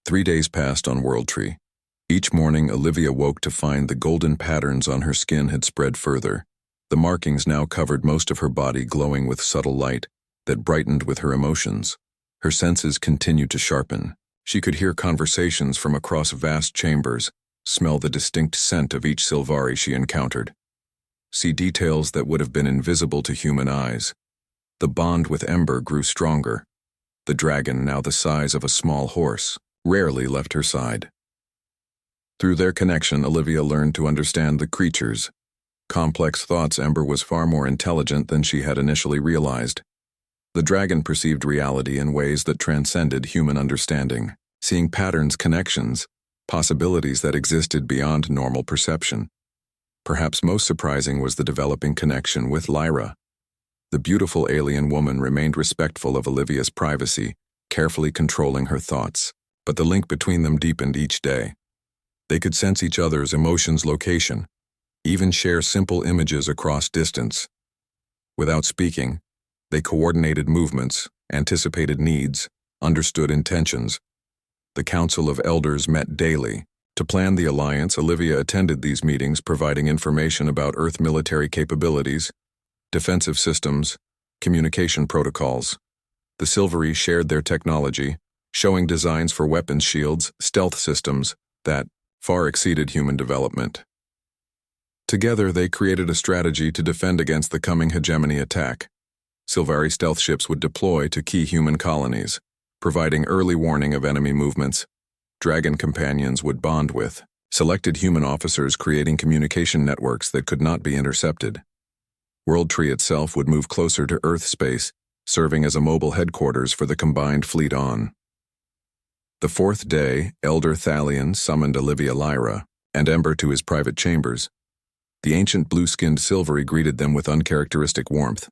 3 days passed on World Tree. Each morning, Olivia woke to find the golden patterns on her skin had spread further. The markings now covered most of her body, glowing with subtle light that brightened with her emotions. Her senses continued to sharpen. She could hear conversations from across vast chambers, smell the distinct scent of each Sylvari she encountered, see details that would have been invisible to human eyes. The bond with Ember grew stronger. The dragon, now the size of a small horse, rarely left her side. Through their connection, Olivia learned to understand the creatures. Complex thoughts. Ember was far more intelligent than she had initially realized. The dragon perceived reality in ways that transcended human understanding, seeing patterns, connections, possibilities that existed beyond normal perception. Perhaps most surprising was the developing connection with Lyra. The beautiful alien woman remained respectful of Olivia's privacy, carefully controlling her thoughts, but the link between them deepened each day. They could sense each other's emotions' location, even share simple images across distance. Without speaking, they coordinated movements, anticipated needs, understood intentions. The Council of Elders met daily. To plan the alliance, Olivia attended these meetings, providing information about Earth military capabilities, defensive systems, communication protocols. The Sylvari shared their technology, showing designs for weapons, shields, stealth systems that far exceeded human development. Together, they created a strategy to defend against the coming hegemony attack. Sylvari stealth ships would deploy to key human colonies, providing early warning of enemy movements. Dragon companions would bond with selected human officers, creating communication networks that could not be intercepted. World Tree itself would move closer to Earth space, serving as a mobile headquarters for the combined fleet on. The fourth day, Elder Thalion summoned Olivia, Lyra, and Ember to his private chambers. The ancient blue-skinned Sylvari greeted them with uncharacteristic warmth.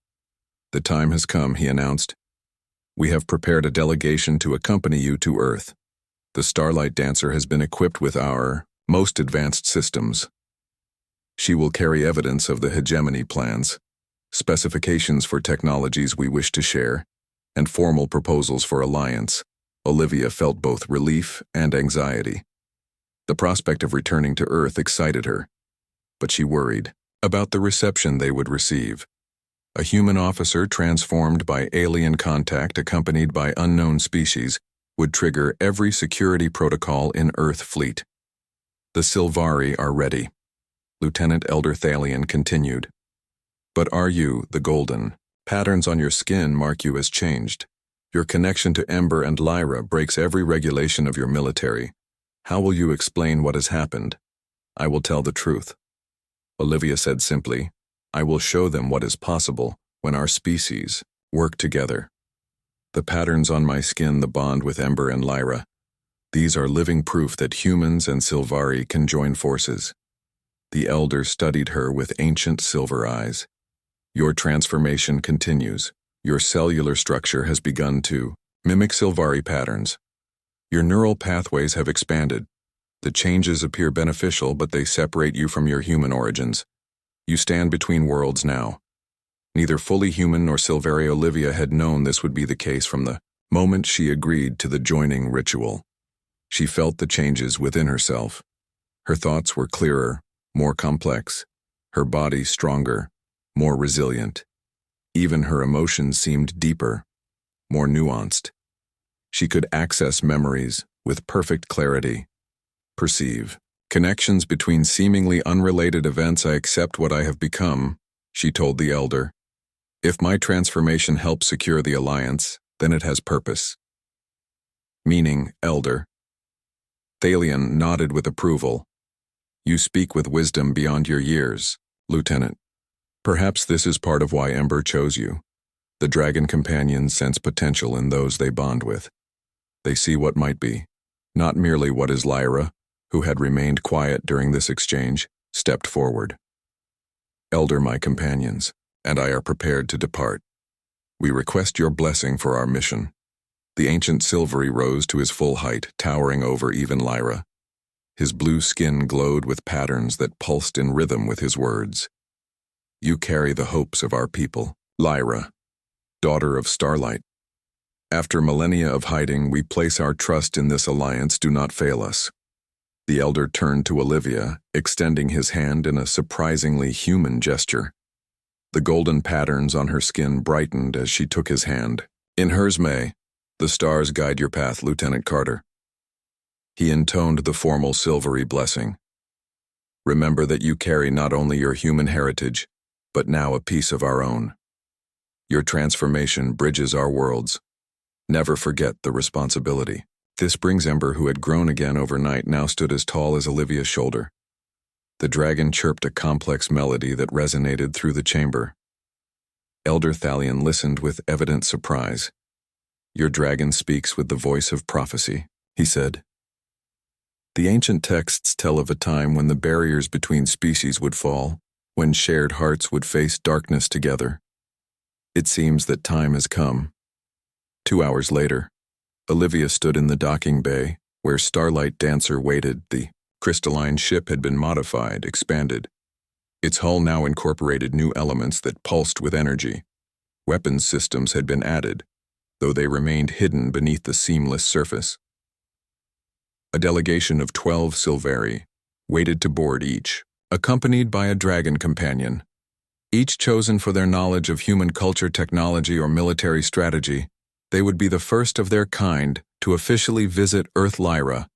"The time has come," he announced. "We have prepared a delegation to accompany you to Earth. The Starlight Dancer has been equipped with our most advanced systems. She will carry evidence of the hegemony plans, specifications for technologies we wish to share, and formal proposals for alliance." Olivia felt both relief and anxiety. The prospect of returning to Earth excited her, but she worried about the reception they would receive. A human officer transformed by alien contact, accompanied by unknown species, would trigger every security protocol in Earth fleet. "The Sylvari are ready," Lieutenant Elder Thalion continued. "But are you, the golden patterns on your skin mark you as changed. Your connection to Ember and Lyra breaks every regulation of your military. How will you explain what has happened?" "I will tell the truth," Olivia said simply. "I will show them what is possible when our species work together. The patterns on my skin, the bond with Ember and Lyra, these are living proof that humans and Sylvari can join forces." The elder studied her with ancient silver eyes. "Your transformation continues. Your cellular structure has begun to mimic Sylvari patterns. Your neural pathways have expanded. The changes appear beneficial, but they separate you from your human origins. You stand between worlds now." Neither fully human nor Sylvari. Olivia had known this would be the case from the moment she agreed to the joining ritual. She felt the changes within herself. Her thoughts were clearer, more complex. Her body stronger, more resilient. Even her emotions seemed deeper, more nuanced. She could access memories with perfect clarity, perceive connections between seemingly unrelated events. "I accept what I have become," she told the elder. "If my transformation helps secure the alliance, then it has purpose." "Meaning, elder?" Thalion nodded with approval. "You speak with wisdom beyond your years, Lieutenant. Perhaps this is part of why Ember chose you. The dragon companions sense potential in those they bond with. They see what might be, not merely what is." Lyra, who had remained quiet during this exchange, stepped forward. "Elder, my companions and I are prepared to depart. We request your blessing for our mission." The ancient Sylvari rose to his full height, towering over even Lyra. His blue skin glowed with patterns that pulsed in rhythm with his words. "You carry the hopes of our people, Lyra, daughter of Starlight. After millennia of hiding, we place our trust in this alliance. Do not fail us. The elder turned to Olivia, extending his hand in a surprisingly human gesture. The golden patterns on her skin brightened as she took his hand. In hers, may the stars guide your path, Lieutenant Carter. He intoned the formal silvery blessing. Remember that you carry not only your human heritage, but now a piece of our own. Your transformation bridges our worlds. Never forget the responsibility. This brings Ember, who had grown again overnight, now stood as tall as Olivia's shoulder. The dragon chirped a complex melody that resonated through the chamber. Elder Thalion listened with evident surprise. Your dragon speaks with the voice of prophecy, he said. The ancient texts tell of a time when the barriers between species would fall, when shared hearts would face darkness together. It seems that time has come. 2 hours later, Olivia stood in the docking bay, where Starlight Dancer waited. The crystalline ship had been modified, expanded. Its hull now incorporated new elements that pulsed with energy. Weapons systems had been added, though they remained hidden beneath the seamless surface. A delegation of 12 Silvari waited to board each, accompanied by a dragon companion. Each chosen for their knowledge of human culture, technology, or military strategy, they would be the first of their kind to officially visit Earth Lyra,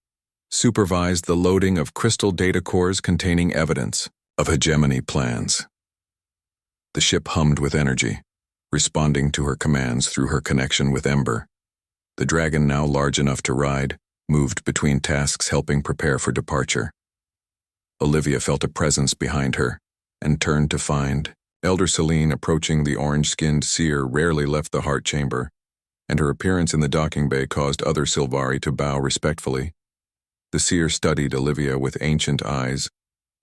supervise the loading of crystal data cores containing evidence of hegemony plans. The ship hummed with energy, responding to her commands through her connection with Ember. The dragon, now large enough to ride, moved between tasks, helping prepare for departure. Olivia felt a presence behind her and turned to find Elder Celine approaching. The orange-skinned seer rarely left the heart chamber, and her appearance in the docking bay caused other Silvari to bow respectfully. The seer studied Olivia with ancient eyes,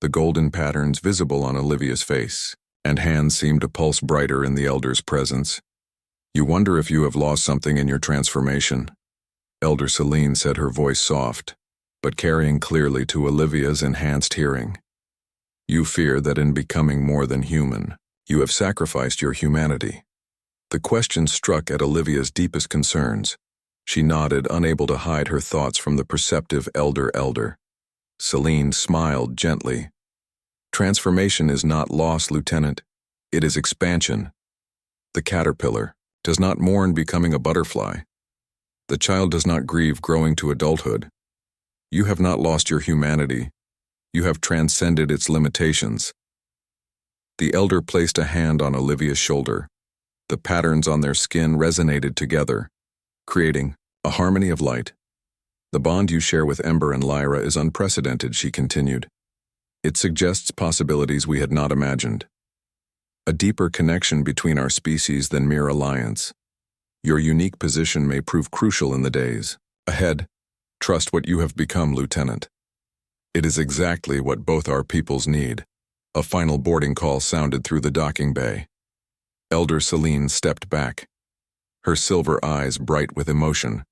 the golden patterns visible on Olivia's face, and hands seemed to pulse brighter in the elder's presence. You wonder if you have lost something in your transformation, Elder Celine said, her voice soft, but carrying clearly to Olivia's enhanced hearing. You fear that in becoming more than human, you have sacrificed your humanity. The question struck at Olivia's deepest concerns. She nodded, unable to hide her thoughts from the perceptive elder. Celine smiled gently. Transformation is not loss, Lieutenant. It is expansion. The caterpillar does not mourn becoming a butterfly. The child does not grieve growing to adulthood. You have not lost your humanity. You have transcended its limitations. The elder placed a hand on Olivia's shoulder. The patterns on their skin resonated together, creating a harmony of light. The bond you share with Ember and Lyra is unprecedented, she continued. It suggests possibilities we had not imagined. A deeper connection between our species than mere alliance. Your unique position may prove crucial in the days ahead. Trust what you have become, Lieutenant. It is exactly what both our peoples need. A final boarding call sounded through the docking bay. Elder Celine stepped back, her silver eyes bright with emotion.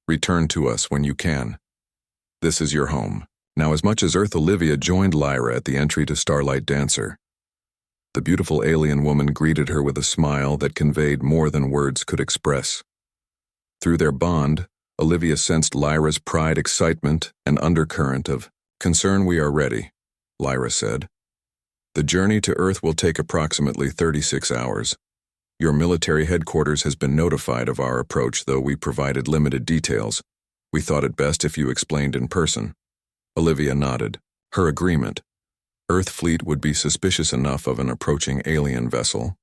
Return to us when you can. This is your home. Now, as much as Earth, Olivia joined Lyra at the entry to Starlight Dancer. The beautiful alien woman greeted her with a smile that conveyed more than words could express. Through their bond, Olivia sensed Lyra's pride, excitement, and undercurrent of concern. We are ready, Lyra said. The journey to Earth will take approximately 36 hours. Your military headquarters has been notified of our approach, though we provided limited details. We thought it best if you explained in person. Olivia nodded, her agreement. Earth fleet would be suspicious enough of an approaching alien vessel.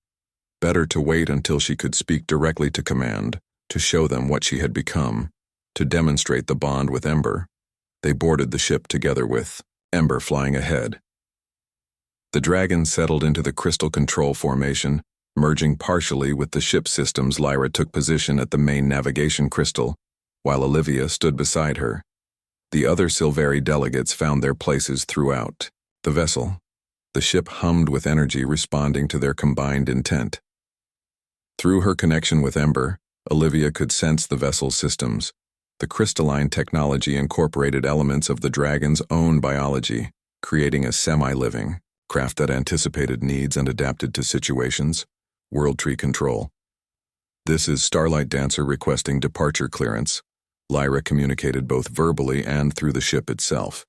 Better to wait until she could speak directly to command, to show them what she had become, to demonstrate the bond with Ember. They boarded the ship together with Ember flying ahead. The dragon settled into the crystal control formation, merging partially with the ship systems. Lyra took position at the main navigation crystal, while Olivia stood beside her. The other Silvari delegates found their places throughout the vessel. The ship hummed with energy, responding to their combined intent. Through her connection with Ember, Olivia could sense the vessel's systems. The crystalline technology incorporated elements of the dragon's own biology, creating a semi-living craft that anticipated needs and adapted to situations. World tree control. "This is Starlight Dancer requesting departure clearance," Lyra communicated both verbally and through the ship itself.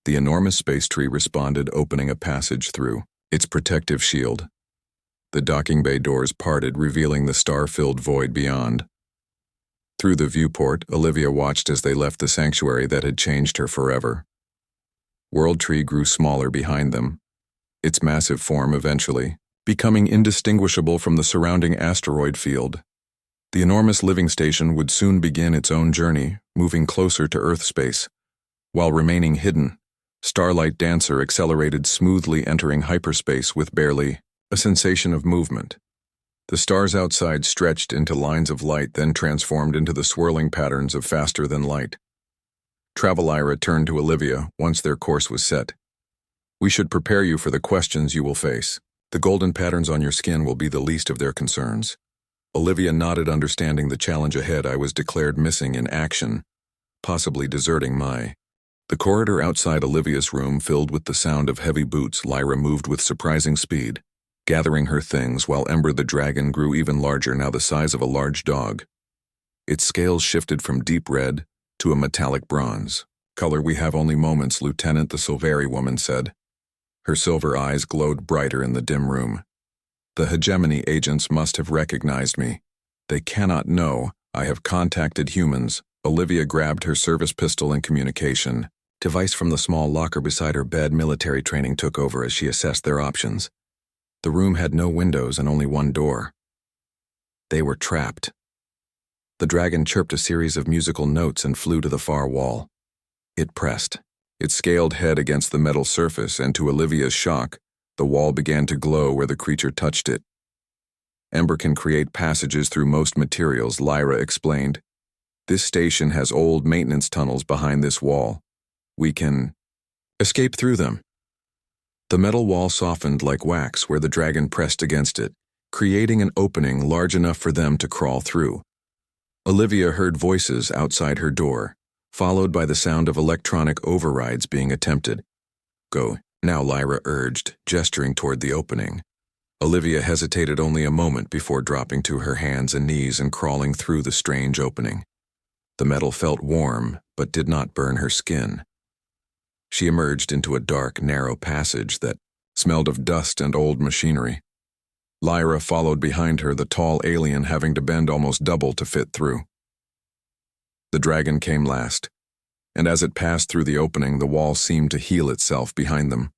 The enormous space tree responded, opening a passage through its protective shield. The docking bay doors parted, revealing the star-filled void beyond. Through the viewport, Olivia watched as they left the sanctuary that had changed her forever. World Tree grew smaller behind them, its massive form eventually becoming indistinguishable from the surrounding asteroid field. The enormous living station would soon begin its own journey, moving closer to Earth space. While remaining hidden, Starlight Dancer accelerated smoothly, entering hyperspace with barely a sensation of movement. The stars outside stretched into lines of light, then transformed into the swirling patterns of faster-than-light. Lyra turned to Olivia once their course was set. "We should prepare you for the questions you will face. The golden patterns on your skin will be the least of their concerns." Olivia nodded, understanding the challenge ahead. "I was declared missing in action, possibly deserting my..." The corridor outside Olivia's room filled with the sound of heavy boots. Lyra moved with surprising speed, gathering her things, while Ember the dragon grew even larger, now the size of a large dog. Its scales shifted from deep red to a metallic bronze color. "We have only moments, Lieutenant," the Sylvari woman said. Her silver eyes glowed brighter in the dim room. "The hegemony agents must have recognized me. They cannot know I have contacted humans." Olivia grabbed her service pistol and communication device from the small locker beside her bed. Military training took over as she assessed their options. The room had no windows and only one door. They were trapped. The dragon chirped a series of musical notes and flew to the far wall. It pressed its scaled head against the metal surface, and to Olivia's shock, the wall began to glow where the creature touched it. "Ember can create passages through most materials," Lyra explained. "This station has old maintenance tunnels behind this wall. We can escape through them." The metal wall softened like wax where the dragon pressed against it, creating an opening large enough for them to crawl through. Olivia heard voices outside her door, followed by the sound of electronic overrides being attempted. "Go now," Lyra urged, gesturing toward the opening. Olivia hesitated only a moment before dropping to her hands and knees and crawling through the strange opening. The metal felt warm, but did not burn her skin. She emerged into a dark, narrow passage that smelled of dust and old machinery. Lyra followed behind her, the tall alien having to bend almost double to fit through. The dragon came last, and as it passed through the opening, the wall seemed to heal itself behind them,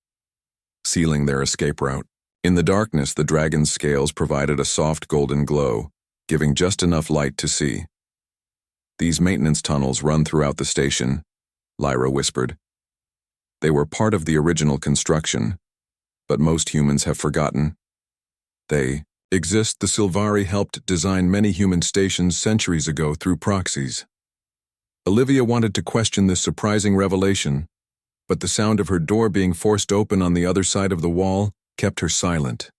sealing their escape route. In the darkness, the dragon's scales provided a soft golden glow, giving just enough light to see. "These maintenance tunnels run throughout the station," Lyra whispered. "They were part of the original construction, but most humans have forgotten. They exist. The Sylvari helped design many human stations centuries ago through proxies." Olivia wanted to question this surprising revelation, but the sound of her door being forced open on the other side of the wall kept her silent.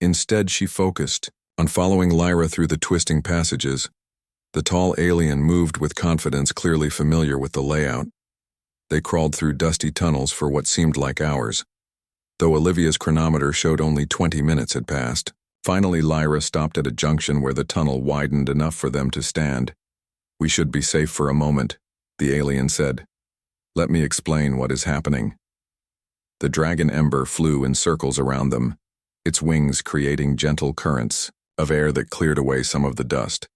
Instead, she focused on following Lyra through the twisting passages. The tall alien moved with confidence, clearly familiar with the layout. They crawled through dusty tunnels for what seemed like hours, though Olivia's chronometer showed only 20 minutes had passed. Finally, Lyra stopped at a junction where the tunnel widened enough for them to stand. "We should be safe for a moment," the alien said. "Let me explain what is happening." The dragon Ember flew in circles around them, its wings creating gentle currents of air that cleared away some of the dust.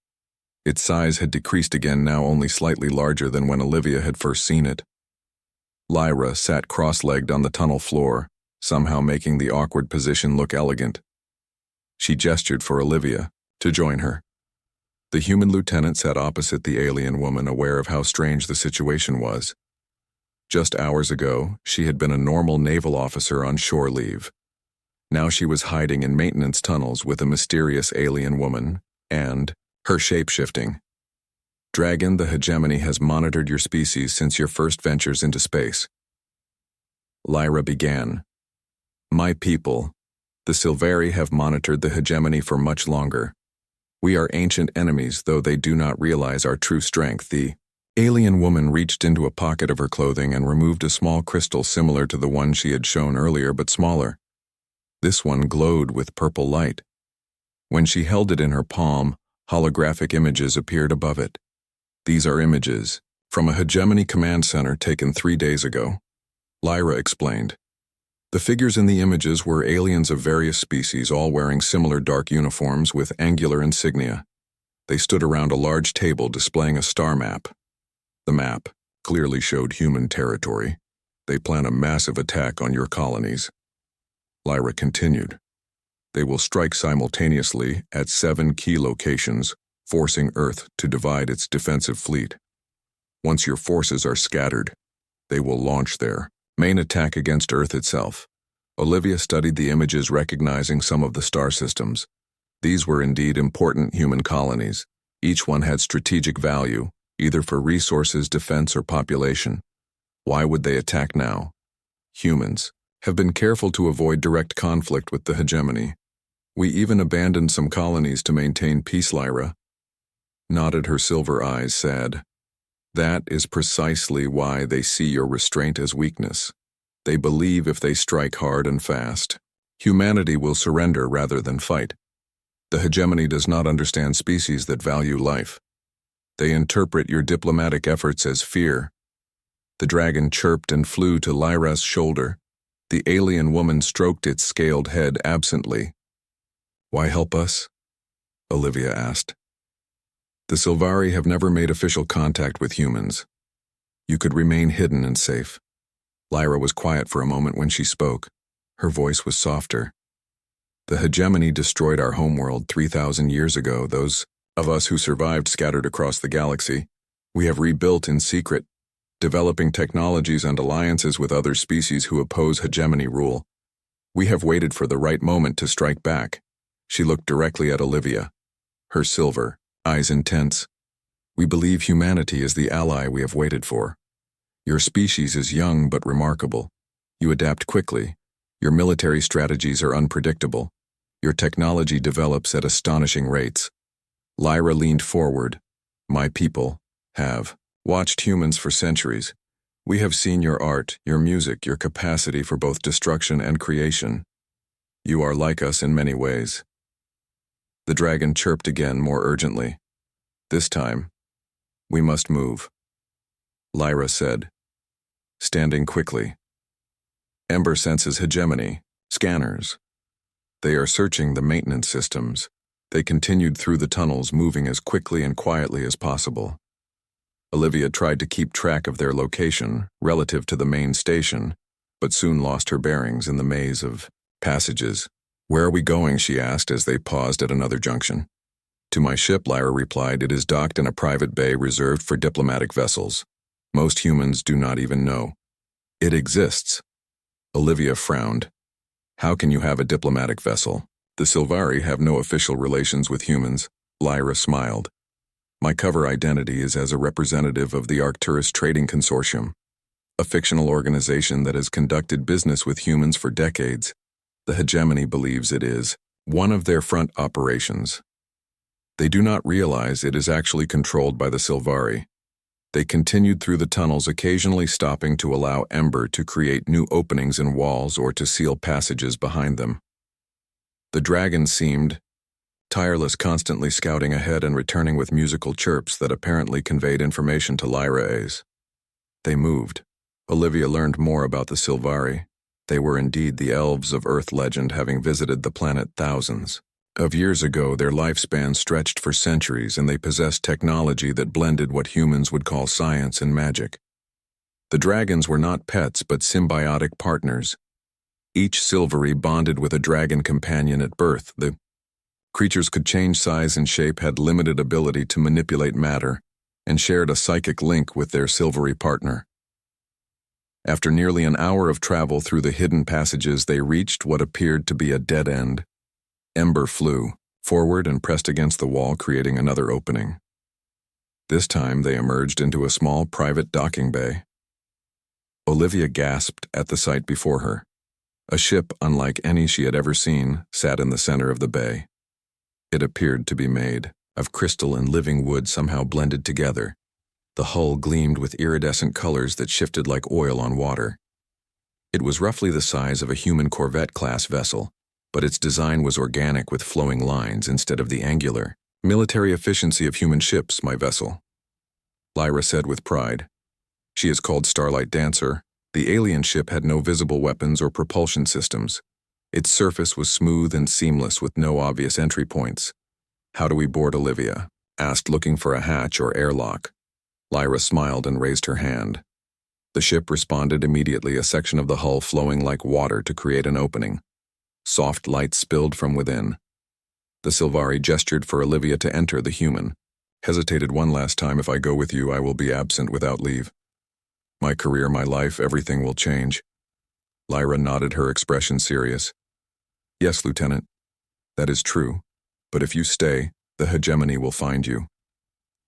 Its size had decreased again, now only slightly larger than when Olivia had first seen it. Lyra sat cross-legged on the tunnel floor, somehow making the awkward position look elegant. She gestured for Olivia to join her. The human lieutenant sat opposite the alien woman, aware of how strange the situation was. Just hours ago, she had been a normal naval officer on shore leave. Now she was hiding in maintenance tunnels with a mysterious alien woman, and her shape-shifting. "Dragon, the hegemony has monitored your species since your first ventures into space." Lyra began. "My people, the Sylvari, have monitored the hegemony for much longer. We are ancient enemies, though they do not realize our true strength." The alien woman reached into a pocket of her clothing and removed a small crystal similar to the one she had shown earlier, but smaller. This one glowed with purple light. When she held it in her palm, holographic images appeared above it. These are images from a hegemony command center taken 3 days ago, Lyra explained. The figures in the images were aliens of various species, all wearing similar dark uniforms with angular insignia. They stood around a large table displaying a star map. The map clearly showed human territory. They plan a massive attack on your colonies. Lyra continued. They will strike simultaneously at 7 key locations, forcing Earth to divide its defensive fleet. Once your forces are scattered, they will launch their main attack against Earth itself. Olivia studied the images, recognizing some of the star systems. These were indeed important human colonies. Each one had strategic value, either for resources, defense, or population. Why would they attack now? Humans have been careful to avoid direct conflict with the hegemony. We even abandoned some colonies to maintain peace, Lyra nodded, her silver eyes sad. That is precisely why they see your restraint as weakness. They believe if they strike hard and fast, humanity will surrender rather than fight. The hegemony does not understand species that value life. They interpret your diplomatic efforts as fear. The dragon chirped and flew to Lyra's shoulder. The alien woman stroked its scaled head absently. Why help us? Olivia asked. The Sylvari have never made official contact with humans. You could remain hidden and safe. Lyra was quiet for a moment when she spoke. Her voice was softer. The hegemony destroyed our homeworld 3,000 years ago. Those of us who survived scattered across the galaxy. We have rebuilt in secret, developing technologies and alliances with other species who oppose hegemony rule. We have waited for the right moment to strike back. She looked directly at Olivia, her silver eyes intense. We believe humanity is the ally we have waited for. Your species is young but remarkable. You adapt quickly. Your military strategies are unpredictable. Your technology develops at astonishing rates. Lyra leaned forward. My people have watched humans for centuries. We have seen your art, your music, your capacity for both destruction and creation. You are like us in many ways. The dragon chirped again, more urgently. This time, we must move, Lyra said, standing quickly. Ember senses hegemony, scanners. They are searching the maintenance systems. They continued through the tunnels, moving as quickly and quietly as possible. Olivia tried to keep track of their location relative to the main station, but soon lost her bearings in the maze of passages. Where are we going? She asked as they paused at another junction. To my ship, Lyra replied. It is docked in a private bay reserved for diplomatic vessels. Most humans do not even know it exists. Olivia frowned. How can you have a diplomatic vessel? The Sylvari have no official relations with humans. Lyra smiled. My cover identity is as a representative of the Arcturus Trading Consortium, a fictional organization that has conducted business with humans for decades. The hegemony believes it is one of their front operations. They do not realize it is actually controlled by the Sylvari. They continued through the tunnels, occasionally stopping to allow Ember to create new openings in walls or to seal passages behind them. The dragon seemed tireless, constantly scouting ahead and returning with musical chirps that apparently conveyed information to Lyra's. They moved. Olivia learned more about the Sylvari. They were indeed the elves of Earth legend, having visited the planet thousands of years ago. Their lifespan stretched for centuries, and they possessed technology that blended what humans would call science and magic. The dragons were not pets but symbiotic partners. Each Sylvari bonded with a dragon companion at birth. The creatures could change size and shape, had limited ability to manipulate matter, and shared a psychic link with their Sylvari partner. After nearly an hour of travel through the hidden passages, they reached what appeared to be a dead end. Ember flew forward and pressed against the wall, creating another opening. This time they emerged into a small private docking bay. Olivia gasped at the sight before her. A ship unlike any she had ever seen sat in the center of the bay. It appeared to be made of crystal and living wood, somehow blended together. The hull gleamed with iridescent colors that shifted like oil on water. It was roughly the size of a human Corvette-class vessel, but its design was organic with flowing lines instead of the angular, military efficiency of human ships, my vessel. Lyra said with pride. She is called Starlight Dancer. The alien ship had no visible weapons or propulsion systems. Its surface was smooth and seamless with no obvious entry points. How do we board, Olivia asked, looking for a hatch or airlock. Lyra smiled and raised her hand. The ship responded immediately, a section of the hull flowing like water to create an opening. Soft light spilled from within. The Sylvari gestured for Olivia to enter the human. Hesitated one last time. If I go with you, I will be absent without leave. My career, my life, everything will change. Lyra nodded, her expression serious. Yes, Lieutenant, that is true. But if you stay, the hegemony will find you.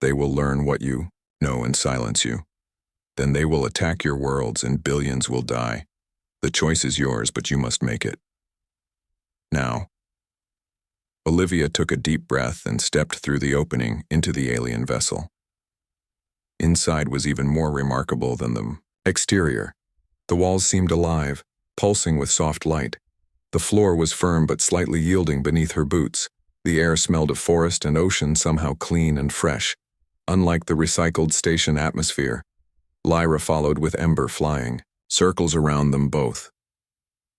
They will learn what you know and silence you. Then they will attack your worlds and billions will die. The choice is yours, but you must make it. Now. Olivia took a deep breath and stepped through the opening into the alien vessel. Inside was even more remarkable than the exterior. The walls seemed alive, pulsing with soft light. The floor was firm but slightly yielding beneath her boots. The air smelled of forest and ocean, somehow clean and fresh, unlike the recycled station atmosphere. Lyra followed with Ember flying, circles around them both.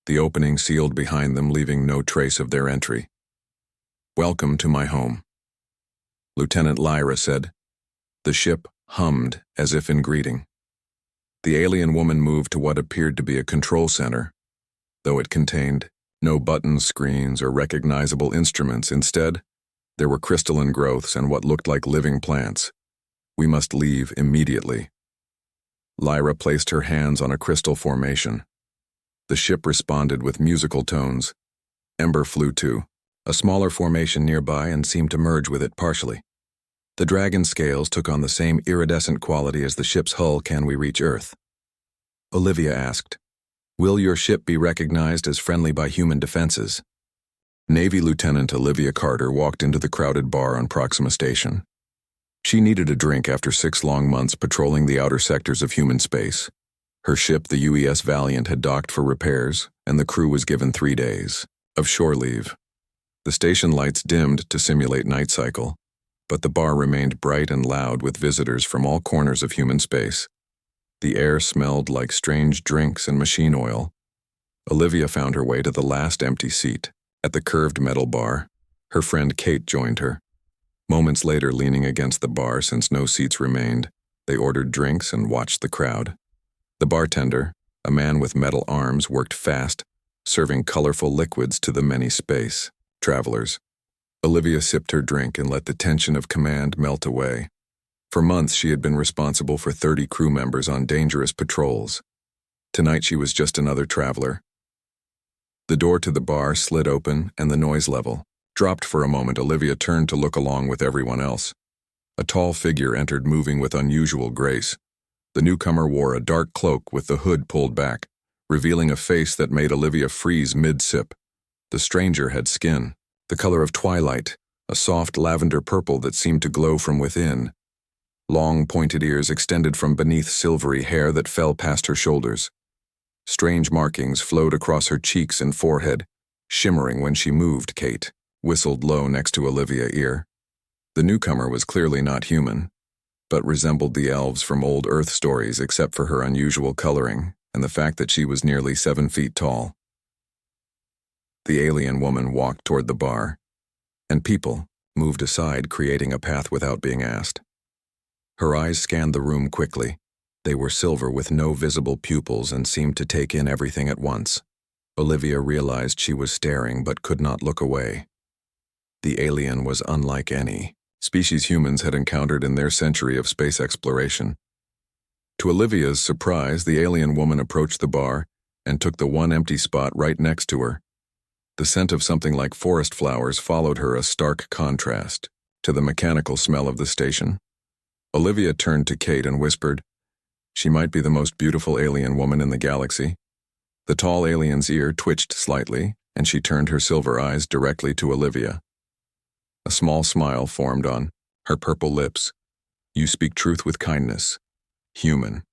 The opening sealed behind them, leaving no trace of their entry. Welcome to my home, Lieutenant Lyra said. The ship hummed as if in greeting. The alien woman moved to what appeared to be a control center, though it contained no buttons, screens, or recognizable instruments. Instead, there were crystalline growths and what looked like living plants. We must leave immediately. Lyra placed her hands on a crystal formation. The ship responded with musical tones. Ember flew to a smaller formation nearby and seemed to merge with it partially. The dragon scales took on the same iridescent quality as the ship's hull. Can we reach Earth? Olivia asked. Will your ship be recognized as friendly by human defenses? Navy Lieutenant Olivia Carter walked into the crowded bar on Proxima Station. She needed a drink after 6 long months patrolling the outer sectors of human space. Her ship, the UES Valiant, had docked for repairs, and the crew was given 3 days of shore leave. The station lights dimmed to simulate night cycle, but the bar remained bright and loud with visitors from all corners of human space. The air smelled like strange drinks and machine oil. Olivia found her way to the last empty seat. At the curved metal bar, her friend Kate joined her. Moments later, leaning against the bar since no seats remained, they ordered drinks and watched the crowd. The bartender, a man with metal arms, worked fast, serving colorful liquids to the many space travelers. Olivia sipped her drink and let the tension of command melt away. For months, she had been responsible for 30 crew members on dangerous patrols. Tonight, she was just another traveler. The door to the bar slid open and the noise level dropped for a moment. Olivia turned to look along with everyone else. A tall figure entered, moving with unusual grace. The newcomer wore a dark cloak with the hood pulled back, revealing a face that made Olivia freeze mid-sip. The stranger had skin, the color of twilight, a soft lavender purple that seemed to glow from within. Long pointed ears extended from beneath silvery hair that fell past her shoulders. Strange markings flowed across her cheeks and forehead, shimmering when she moved. Kate whistled low next to Olivia's ear. The newcomer was clearly not human, but resembled the elves from old Earth stories except for her unusual coloring and the fact that she was nearly 7 feet tall. The alien woman walked toward the bar, and people moved aside, creating a path without being asked. Her eyes scanned the room quickly. They were silver with no visible pupils and seemed to take in everything at once. Olivia realized she was staring but could not look away. The alien was unlike any species humans had encountered in their century of space exploration. To Olivia's surprise, the alien woman approached the bar and took the one empty spot right next to her. The scent of something like forest flowers followed her, a stark contrast to the mechanical smell of the station. Olivia turned to Kate and whispered, "She might be the most beautiful alien woman in the galaxy." The tall alien's ear twitched slightly, and she turned her silver eyes directly to Olivia. A small smile formed on her purple lips. "You speak truth with kindness. Human."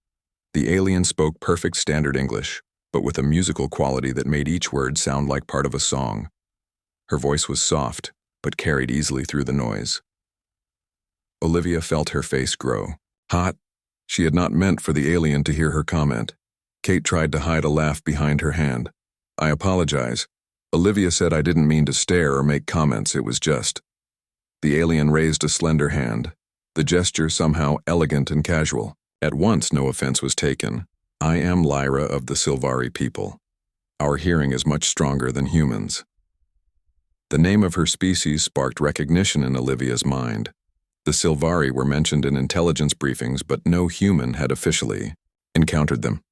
The alien spoke perfect standard English, but with a musical quality that made each word sound like part of a song. Her voice was soft, but carried easily through the noise. Olivia felt her face grow. Hot? She had not meant for the alien to hear her comment. Kate tried to hide a laugh behind her hand. I apologize. Olivia said I didn't mean to stare or make comments, it was just. The alien raised a slender hand, the gesture somehow elegant and casual. At once no offense was taken. I am Lyra of the Sylvari people. Our hearing is much stronger than humans. The name of her species sparked recognition in Olivia's mind. The Sylvari were mentioned in intelligence briefings, but no human had officially encountered them.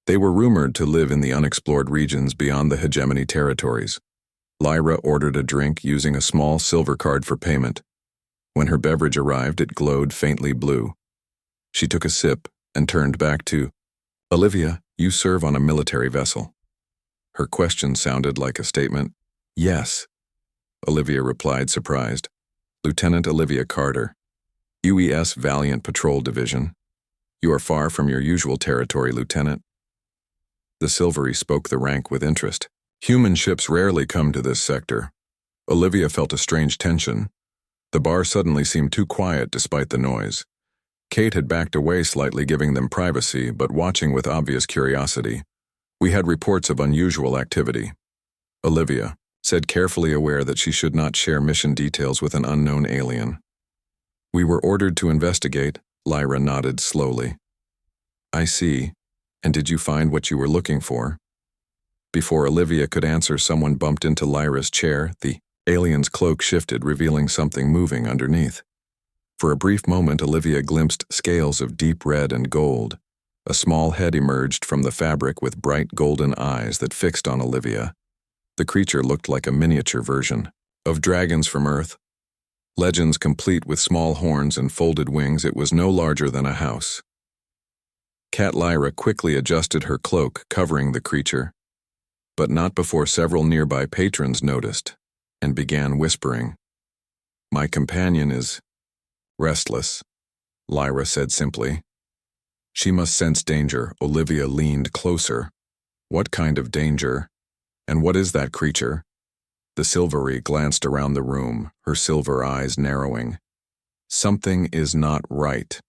They were rumored to live in the unexplored regions beyond the hegemony territories. Lyra ordered a drink using a small silver card for payment. When her beverage arrived, it glowed faintly blue. She took a sip and turned back to, Olivia, you serve on a military vessel. Her question sounded like a statement. Yes, Olivia replied, surprised. Lieutenant Olivia Carter, UES Valiant Patrol Division. You are far from your usual territory, Lieutenant. The Sylvari spoke the rank with interest. Human ships rarely come to this sector. Olivia felt a strange tension. The bar suddenly seemed too quiet despite the noise. Kate had backed away slightly, giving them privacy, but watching with obvious curiosity. We had reports of unusual activity. Olivia said, carefully aware that she should not share mission details with an unknown alien. We were ordered to investigate, Lyra nodded slowly. I see. And did you find what you were looking for? Before Olivia could answer, someone bumped into Lyra's chair. The alien's cloak shifted, revealing something moving underneath. For a brief moment, Olivia glimpsed scales of deep red and gold. A small head emerged from the fabric with bright golden eyes that fixed on Olivia. The creature looked like a miniature version of dragons from Earth. Legends complete with small horns and folded wings, it was no larger than a house. Cat Lyra quickly adjusted her cloak, covering the creature, but not before several nearby patrons noticed and began whispering. My companion is restless, Lyra said simply. She must sense danger. Olivia leaned closer. What kind of danger? And what is that creature? The Sylvari glanced around the room, her silver eyes narrowing. Something is not right.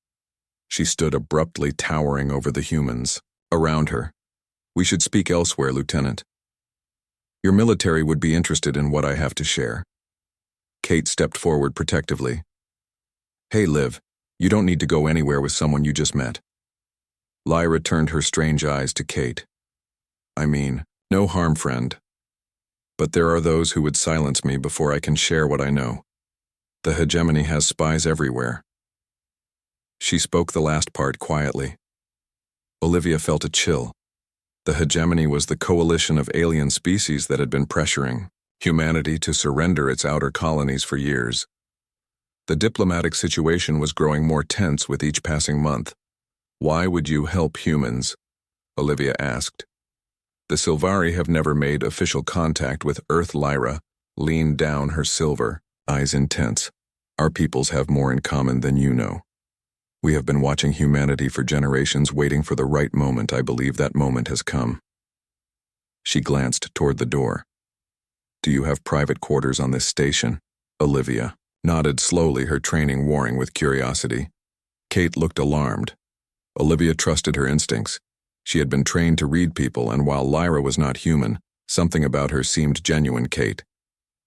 She stood abruptly, towering over the humans around her. We should speak elsewhere, Lieutenant. Your military would be interested in what I have to share. Kate stepped forward protectively. Hey, Liv, you don't need to go anywhere with someone you just met. Lyra turned her strange eyes to Kate. I mean, no harm, friend. But there are those who would silence me before I can share what I know. The hegemony has spies everywhere. She spoke the last part quietly. Olivia felt a chill. The hegemony was the coalition of alien species that had been pressuring humanity to surrender its outer colonies for years. The diplomatic situation was growing more tense with each passing month. Why would you help humans? Olivia asked. The Sylvari have never made official contact with Earth. Lyra leaned down, her silver eyes intense. Our peoples have more in common than you know. We have been watching humanity for generations, waiting for the right moment. I believe that moment has come. She glanced toward the door. Do you have private quarters on this station? Olivia nodded slowly, her training warring with curiosity. Kate looked alarmed. Olivia trusted her instincts. She had been trained to read people, and while Lyra was not human, something about her seemed genuine. Kate,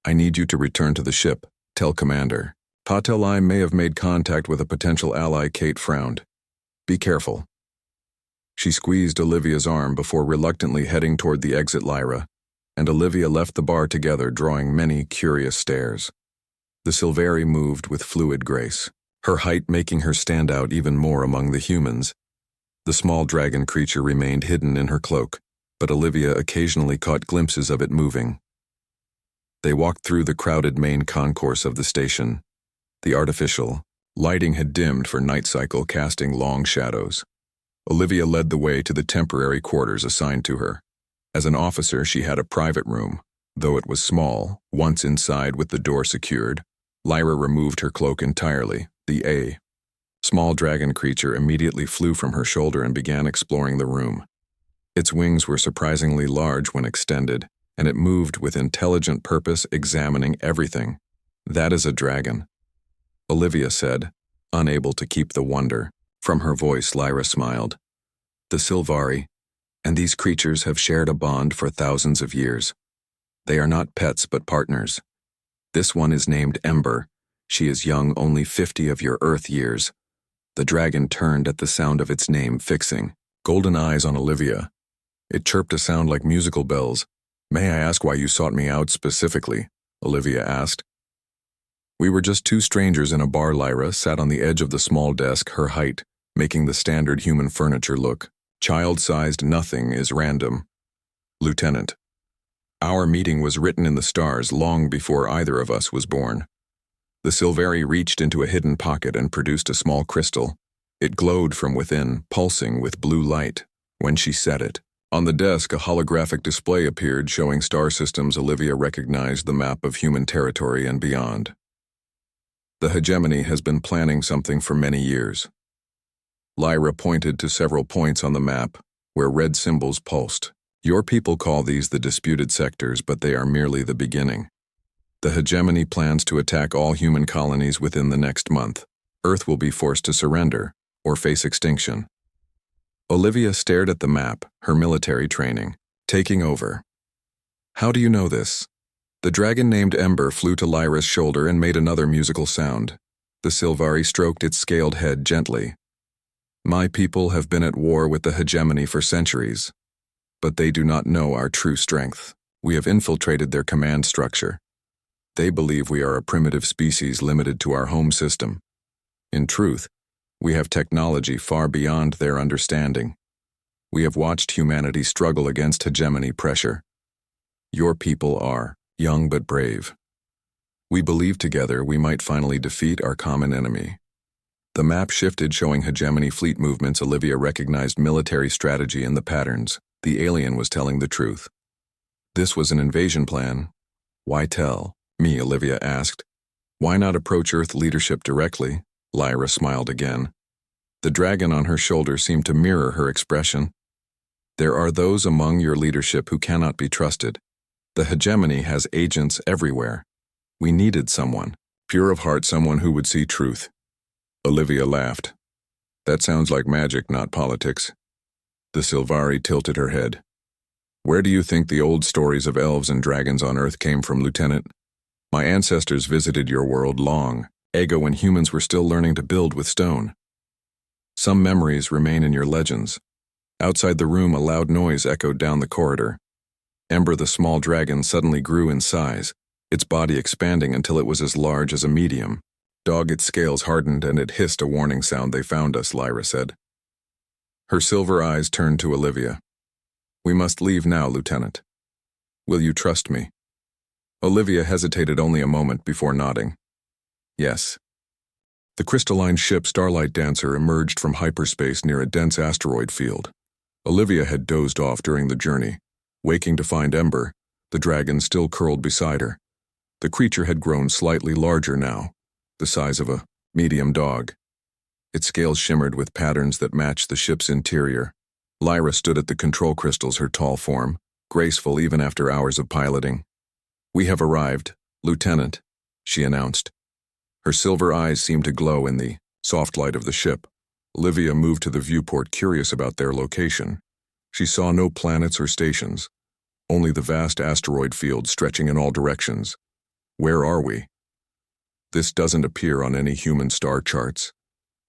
I need you to return to the ship. Tell Commander Patel I may have made contact with a potential ally. Kate frowned. Be careful. She squeezed Olivia's arm before reluctantly heading toward the exit. Lyra and Olivia left the bar together, drawing many curious stares. The Sylvari moved with fluid grace, her height making her stand out even more among the humans. The small dragon creature remained hidden in her cloak, but Olivia occasionally caught glimpses of it moving. They walked through the crowded main concourse of the station. The artificial lighting had dimmed for night cycle, casting long shadows. Olivia led the way to the temporary quarters assigned to her. As an officer, she had a private room, though it was small. Once inside with the door secured, Lyra removed her cloak entirely. The small dragon creature immediately flew from her shoulder and began exploring the room. Its wings were surprisingly large when extended, and it moved with intelligent purpose, examining everything. "That is a dragon," Olivia said, unable to keep the wonder. From her voice, Lyra smiled. "The Sylvari, and these creatures have shared a bond for thousands of years. They are not pets but partners. This one is named Ember. She is young, only 50 of your Earth years." The dragon turned at the sound of its name, fixing golden eyes on Olivia. It chirped a sound like musical bells. "May I ask why you sought me out specifically?" Olivia asked. "We were just two strangers in a bar." Lyra sat on the edge of the small desk, her height making the standard human furniture look child-sized. "Nothing is random, Lieutenant. Our meeting was written in the stars long before either of us was born." The Sylvari reached into a hidden pocket and produced a small crystal. It glowed from within, pulsing with blue light. When she said it, on the desk a holographic display appeared showing star systems. Olivia recognized the map of human territory and beyond. "The hegemony has been planning something for many years." Lyra pointed to several points on the map, where red symbols pulsed. "Your people call these the disputed sectors, but they are merely the beginning. The hegemony plans to attack all human colonies within the next month. Earth will be forced to surrender, or face extinction." Olivia stared at the map, her military training taking over. "How do you know this?" The dragon named Ember flew to Lyra's shoulder and made another musical sound. The Sylvari stroked its scaled head gently. "My people have been at war with the hegemony for centuries, but they do not know our true strength. We have infiltrated their command structure. They believe we are a primitive species limited to our home system. In truth, we have technology far beyond their understanding. We have watched humanity struggle against hegemony pressure. Your people are young but brave. We believe together we might finally defeat our common enemy." The map shifted, showing hegemony fleet movements. Olivia recognized military strategy in the patterns. The alien was telling the truth. This was an invasion plan. "Why tell me?" Olivia asked. "Why not approach Earth leadership directly?" Lyra smiled again. The dragon on her shoulder seemed to mirror her expression. "There are those among your leadership who cannot be trusted. The hegemony has agents everywhere. We needed someone, pure of heart, someone who would see truth." Olivia laughed. "That sounds like magic, not politics." The Sylvari tilted her head. "Where do you think the old stories of elves and dragons on Earth came from, Lieutenant? My ancestors visited your world long ago when humans were still learning to build with stone. Some memories remain in your legends." Outside the room, a loud noise echoed down the corridor. Ember, the small dragon, suddenly grew in size, its body expanding until it was as large as a medium dog. Its scales hardened and it hissed a warning sound. "They found us," Lyra said. Her silver eyes turned to Olivia. "We must leave now, Lieutenant. Will you trust me?" Olivia hesitated only a moment before nodding. "Yes." The crystalline ship Starlight Dancer emerged from hyperspace near a dense asteroid field. Olivia had dozed off during the journey, waking to find Ember, the dragon, still curled beside her. The creature had grown slightly larger now, the size of a medium dog. Its scales shimmered with patterns that matched the ship's interior. Lyra stood at the control crystals, her tall form graceful even after hours of piloting. "We have arrived, Lieutenant," she announced. Her silver eyes seemed to glow in the soft light of the ship. Olivia moved to the viewport, curious about their location. She saw no planets or stations, only the vast asteroid field stretching in all directions. "Where are we?" "This doesn't appear on any human star charts."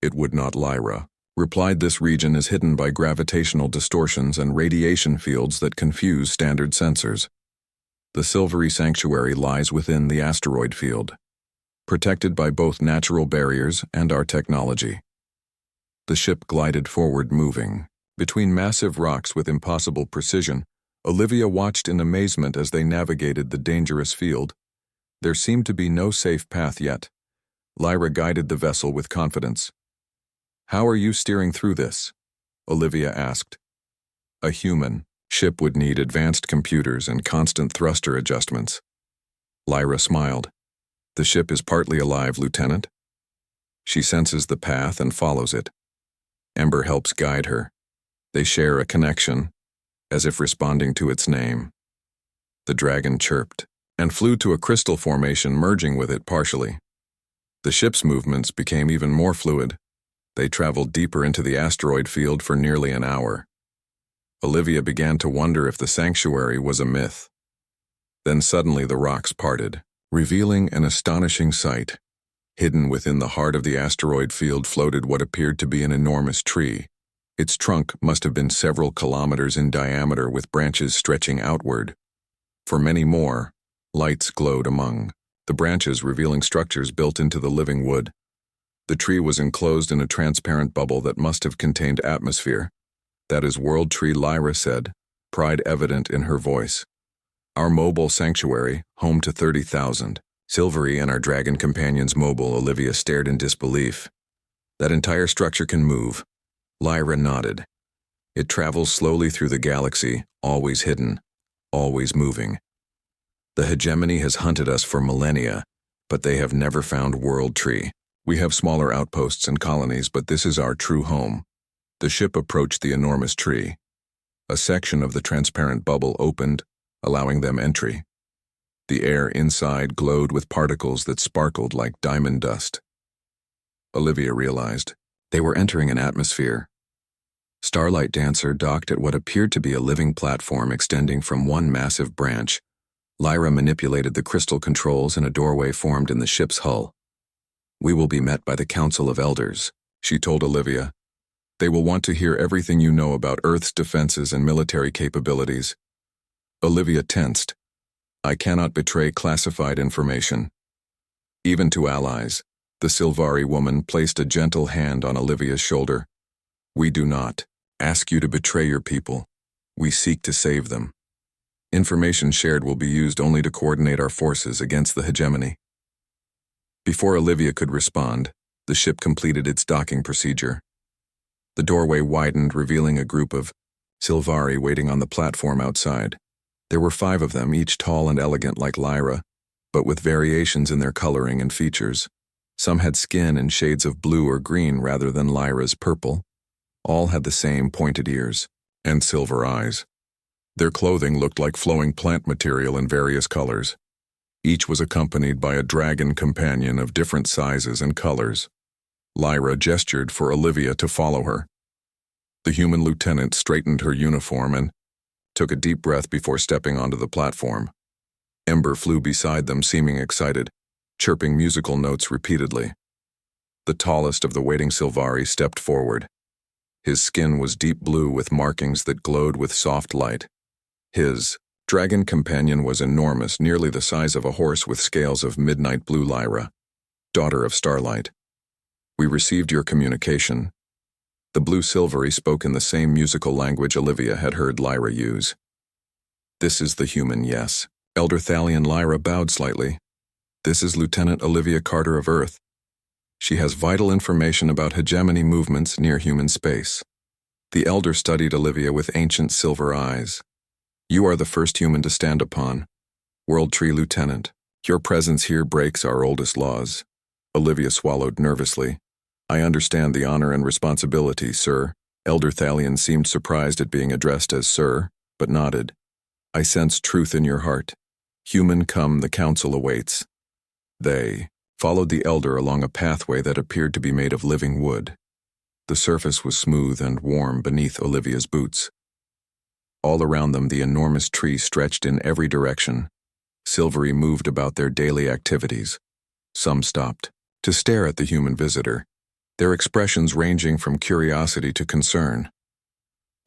"It would not," Lyra replied. "This region is hidden by gravitational distortions and radiation fields that confuse standard sensors. The Silvery Sanctuary lies within the asteroid field, protected by both natural barriers and our technology." The ship glided forward, moving between massive rocks with impossible precision. Olivia watched in amazement as they navigated the dangerous field. There seemed to be no safe path yet. Lyra guided the vessel with confidence. "How are you steering through this?" Olivia asked. "A human ship would need advanced computers and constant thruster adjustments." Lyra smiled. "The ship is partly alive, Lieutenant. She senses the path and follows it. Ember helps guide her. They share a connection, as if responding to its name." The dragon chirped and flew to a crystal formation, merging with it partially. The ship's movements became even more fluid. They traveled deeper into the asteroid field for nearly an hour. Olivia began to wonder if the sanctuary was a myth. Then suddenly the rocks parted, revealing an astonishing sight. Hidden within the heart of the asteroid field floated what appeared to be an enormous tree. Its trunk must have been several kilometers in diameter, with branches stretching outward. For many more, lights glowed among the branches, revealing structures built into the living wood. The tree was enclosed in a transparent bubble that must have contained atmosphere. "That is World Tree," Lyra said, pride evident in her voice. "Our mobile sanctuary, home to 30,000. Silvery and our dragon companions mobile." Olivia stared in disbelief. "That entire structure can move." Lyra nodded. "It travels slowly through the galaxy, always hidden, always moving. The hegemony has hunted us for millennia, but they have never found World Tree. We have smaller outposts and colonies, but this is our true home." The ship approached the enormous tree. A section of the transparent bubble opened, allowing them entry. The air inside glowed with particles that sparkled like diamond dust. Olivia realized they were entering an atmosphere. Starlight Dancer docked at what appeared to be a living platform extending from one massive branch. Lyra manipulated the crystal controls and a doorway formed in the ship's hull. "We will be met by the Council of Elders," she told Olivia. "They will want to hear everything you know about Earth's defenses and military capabilities." Olivia tensed. "I cannot betray classified information." Even to allies, the Silvari woman placed a gentle hand on Olivia's shoulder. "We do not ask you to betray your people. We seek to save them. Information shared will be used only to coordinate our forces against the hegemony." Before Olivia could respond, the ship completed its docking procedure. The doorway widened, revealing a group of Silvari waiting on the platform outside. There were 5 of them, each tall and elegant like Lyra, but with variations in their coloring and features. Some had skin in shades of blue or green rather than Lyra's purple. All had the same pointed ears and silver eyes. Their clothing looked like flowing plant material in various colors. Each was accompanied by a dragon companion of different sizes and colors. Lyra gestured for Olivia to follow her. The human lieutenant straightened her uniform and took a deep breath before stepping onto the platform. Ember flew beside them, seeming excited, chirping musical notes repeatedly. The tallest of the waiting Silvari stepped forward. His skin was deep blue with markings that glowed with soft light. His dragon companion was enormous, nearly the size of a horse, with scales of midnight blue. "Lyra, daughter of Starlight, we received your communication." The blue Silvery spoke in the same musical language Olivia had heard Lyra use. "This is the human, yes." Elder Thalion. Lyra bowed slightly. "This is Lieutenant Olivia Carter of Earth. She has vital information about hegemony movements near human space." The elder studied Olivia with ancient silver eyes. "You are the first human to stand upon World Tree, Lieutenant. Your presence here breaks our oldest laws." Olivia swallowed nervously. "I understand the honor and responsibility, sir." Elder Thalion seemed surprised at being addressed as sir, but nodded. "I sense truth in your heart. Human come, the council awaits." They followed the elder along a pathway that appeared to be made of living wood. The surface was smooth and warm beneath Olivia's boots. All around them, the enormous tree stretched in every direction. Silvery moved about their daily activities. Some stopped to stare at the human visitor, their expressions ranging from curiosity to concern.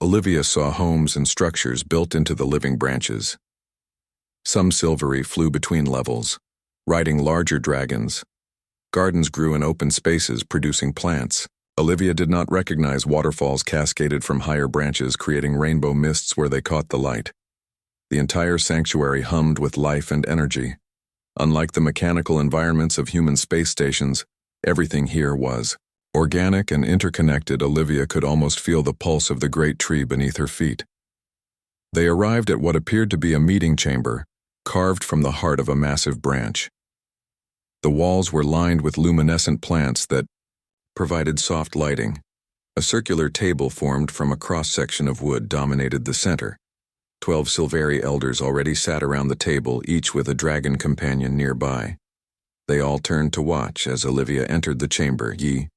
Olivia saw homes and structures built into the living branches. Some Silvery flew between levels, riding larger dragons. Gardens grew in open spaces, producing plants. Olivia did not recognize waterfalls cascaded from higher branches, creating rainbow mists where they caught the light. The entire sanctuary hummed with life and energy. Unlike the mechanical environments of human space stations, everything here was organic and interconnected. Olivia could almost feel the pulse of the great tree beneath her feet. They arrived at what appeared to be a meeting chamber, carved from the heart of a massive branch. The walls were lined with luminescent plants that provided soft lighting. A circular table formed from a cross-section of wood dominated the center. 12 Silvari elders already sat around the table, each with a dragon companion nearby. They all turned to watch as Olivia entered the chamber. Ye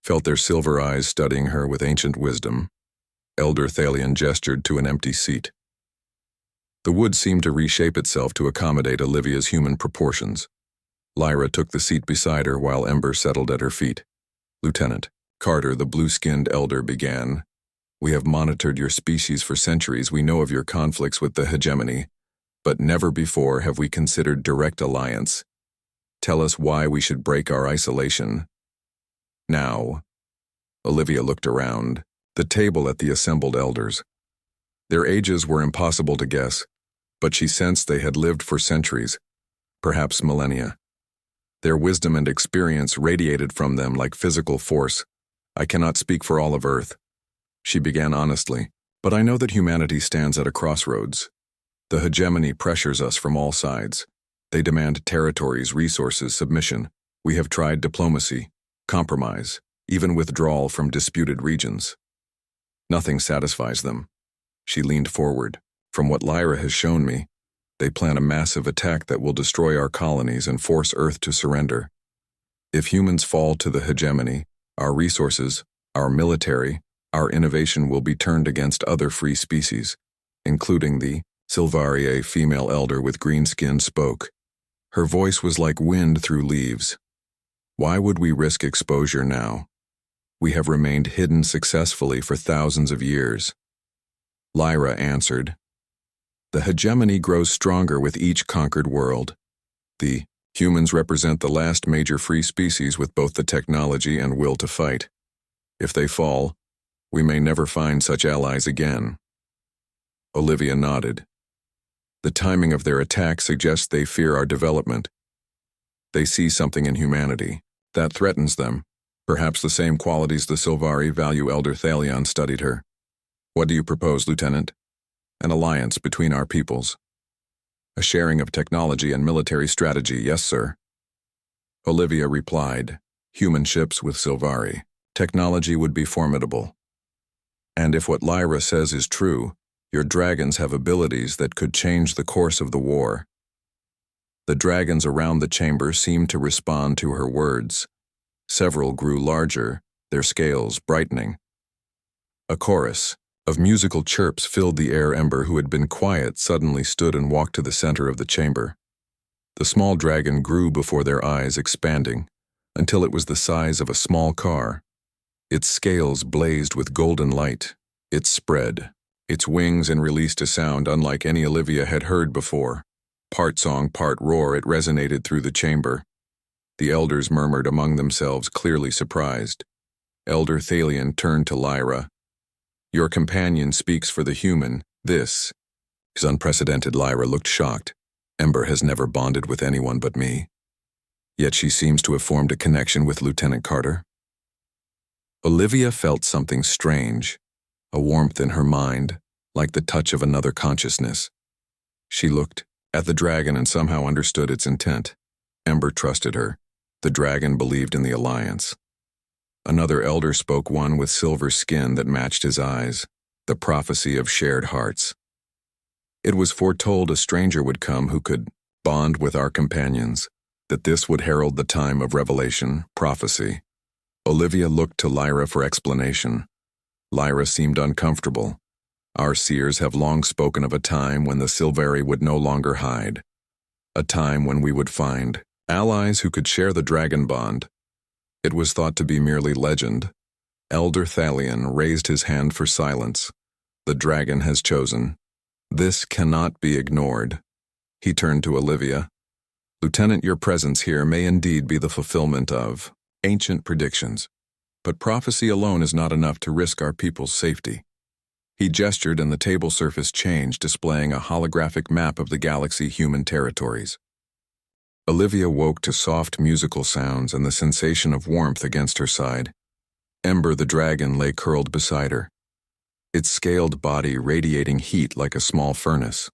felt their silver eyes studying her with ancient wisdom. Elder Thalion gestured to an empty seat. The wood seemed to reshape itself to accommodate Olivia's human proportions. Lyra took the seat beside her while Ember settled at her feet. Lieutenant Carter, the blue-skinned elder, began. We have monitored your species for centuries. We know of your conflicts with the hegemony, but never before have we considered direct alliance. Tell us why we should break our isolation. Now. Olivia looked around, the table at the assembled elders. Their ages were impossible to guess, but she sensed they had lived for centuries, perhaps millennia. Their wisdom and experience radiated from them like physical force. I cannot speak for all of Earth. She began honestly, but I know that humanity stands at a crossroads. The hegemony pressures us from all sides. They demand territories, resources, submission. We have tried diplomacy, compromise, even withdrawal from disputed regions. Nothing satisfies them. She leaned forward. From what Lyra has shown me, they plan a massive attack that will destroy our colonies and force Earth to surrender. If humans fall to the hegemony, our resources, our military, our innovation will be turned against other free species, including the Silvari. A female elder with green skin spoke. Her voice was like wind through leaves. Why would we risk exposure now? We have remained hidden successfully for thousands of years. Lyra answered. The hegemony grows stronger with each conquered world. The humans represent the last major free species with both the technology and will to fight. If they fall, we may never find such allies again. Olivia nodded. The timing of their attack suggests they fear our development. They see something in humanity that threatens them, perhaps the same qualities the Silvari value. Elder Thalion studied her. What do you propose, Lieutenant? An alliance between our peoples. A sharing of technology and military strategy, yes, sir. Olivia replied, human ships with Silvari. Technology would be formidable. And if what Lyra says is true, your dragons have abilities that could change the course of the war. The dragons around the chamber seemed to respond to her words. Several grew larger, their scales brightening. A chorus of musical chirps filled the air. Ember, who had been quiet, suddenly stood and walked to the center of the chamber. The small dragon grew before their eyes, expanding, until it was the size of a small car. Its scales blazed with golden light. It spread its wings and released a sound unlike any Olivia had heard before. Part song, part roar, it resonated through the chamber. The elders murmured among themselves, clearly surprised. Elder Thalion turned to Lyra. Your companion speaks for the human. This is unprecedented. Lyra looked shocked. Ember has never bonded with anyone but me. Yet she seems to have formed a connection with Lieutenant Carter. Olivia felt something strange, a warmth in her mind, like the touch of another consciousness. She looked at the dragon and somehow understood its intent. Ember trusted her. The dragon believed in the alliance. Another elder spoke, one with silver skin that matched his eyes, the prophecy of shared hearts. It was foretold a stranger would come who could bond with our companions, that this would herald the time of revelation, prophecy. Olivia looked to Lyra for explanation. Lyra seemed uncomfortable. Our seers have long spoken of a time when the Silvari would no longer hide. A time when we would find allies who could share the dragon bond. It was thought to be merely legend. Elder Thalion raised his hand for silence. The dragon has chosen. This cannot be ignored. He turned to Olivia. Lieutenant, your presence here may indeed be the fulfillment of ancient predictions, but prophecy alone is not enough to risk our people's safety. He gestured and the table surface changed, displaying a holographic map of the galaxy human territories. Olivia woke to soft musical sounds and the sensation of warmth against her side. Ember the dragon lay curled beside her, its scaled body radiating heat like a small furnace.